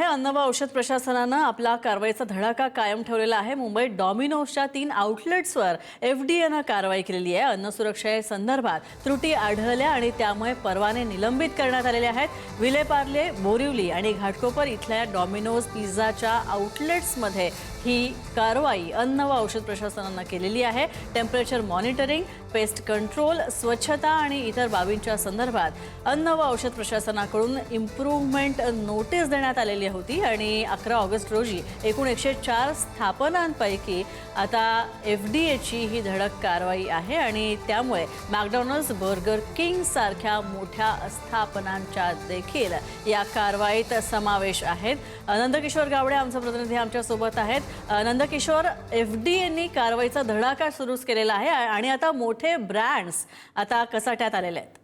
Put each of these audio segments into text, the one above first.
आहे, अन्न व औषध प्रशासनानं आपला कारवाईचा धडाका कायम ठेवलेला आहे। मुंबईत डॉमिनोजच्या 3 आउटलेट्सवर एफडीएनं कारवाई केलेली आहे। अन्न सुरक्षेसंदर्भात त्रुटी आढळल्या आणि त्यामुळे परवाने निलंबित करण्यात आलेले आहेत। विलेपार्ले, बोरिवली आणि घाटकोपर इथल्या डॉमिनोज पिझ्झाच्या आउटलेट्समध्ये ही कारवाई अन्न व औषध प्रशासनानं केलेली आहे। टेम्परेचर मॉनिटरिंग, पेस्ट कंट्रोल, स्वच्छता आणि इतर बाबींच्या संदर्भात अन्न व औषध प्रशासनाकडून इम्प्रूव्हमेंट नोटीस देण्यात आलेली होती आणि 11 ऑगस्ट रोजी एकूण 104 स्थापनांपैकी आता एफडीएची ही धडक कारवाई आहे आणि त्यामुळे मॅकडॉनल्ड्स, बर्गर किंग सारख्या मोठ्या स्थापनांच्या देखील या कारवाईत समावेश आहे। नंदकिशोर गावडे आमचे प्रतिनिधी आमच्या सोबत आहेत। नंदकिशोर, एफडीएने कारवाईचा धडाका सुरू केलेला आहे आणि आता मोठे ब्रँड्स आता कसाट्यात आलेले आहेत।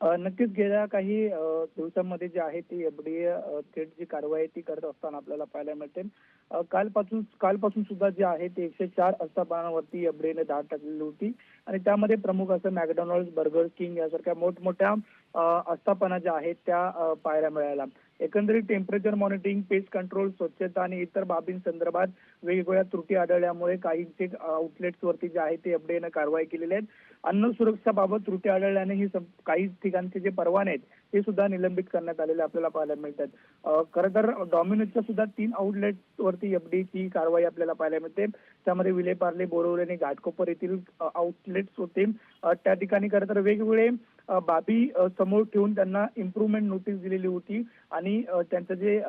नक्कीच गेल्या काही दिवसांमध्ये जे आहे ती एफडीए थेट जी कारवाई ती करत असताना आपल्याला पाहायला मिळते। कालपासून सुद्धा जे आहे ते 104 आस्थापनांवरती एफडीएने धाड टाकलेली होती आणि त्यामध्ये प्रमुख असं मॅकडॉनल्ड्स, बर्गर किंग यासारख्या मोठमोठ्या आस्थापना ज्या आहेत त्या पाहायला मिळाल्या। एकंदरीत टेम्परेचर मॉनिटरिंग, पेस्ट कंट्रोल, स्वच्छता आणि इतर बाबींसंदर्भात वेगवेगळ्या त्रुटी आढळल्यामुळे काही आउटलेट्सवरती जे आहे ते एफडीएने कारवाई केलेली आहे। अन्न सुरक्षेबाबत त्रुटी आढळल्याने ही काही ठिकाणचे जे परवाने आहेत ते सुद्धा निलंबित करण्यात आलेले आपल्याला पाहायला मिळतात। खरं तर डॉमिनोजच्या सुद्धा 3 आउटलेट्सवरती एफडीएची कारवाई आपल्याला पाहायला मिळते। त्यामध्ये विलेपार्ले, बोरिवली आणि घाटकोपर येथील आउटलेट्स होते। त्या ठिकाणी खरं तर वेगवेगळे बाबी समोर ठेवून त्यांना इम्प्रूव्हमेंट नोटीस दिलेली होती आणि त्यांचं जे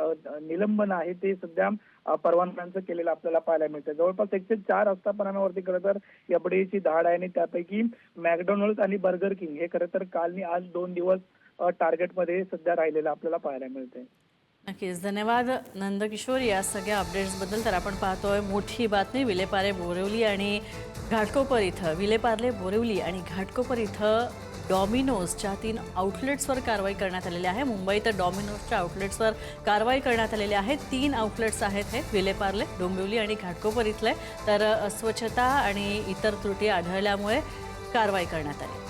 निलंबन आहे ते सध्या परवानग्यांचं केलेलं आपल्याला पाहायला मिळतं। जवळपास 104 आस्थापनांवरती खरं तर एफडीएची धाड आहे आणि त्यापैकी मॅकडॉनल्ड्स आणि बर्गर किंग हे खरं तर काल आणि आज 2 दिवस टार्गेटमध्ये सध्या राहिलेलं आपल्याला पाहायला मिळतंय। नक्कीच, धन्यवाद नंदकिशोर या सगळ्या अपडेट्सबद्दल। तर आपण पाहतोय मोठी बातमी, विलेपार्ले, बोरिवली आणि घाटकोपर इथं डॉमिनोजच्या 3 आउटलेट्सवर कारवाई करण्यात आलेली आहे। मुंबईत डॉमिनोजच्या आउटलेट्सवर कारवाई करण्यात आलेली आहे। 3 आउटलेट्स आहेत हे विलेपार्ले, डोंबिवली आणि घाटकोपर इथले। तर अस्वच्छता आणि इतर त्रुटी आढळल्यामुळे कारवाई करण्यात आली।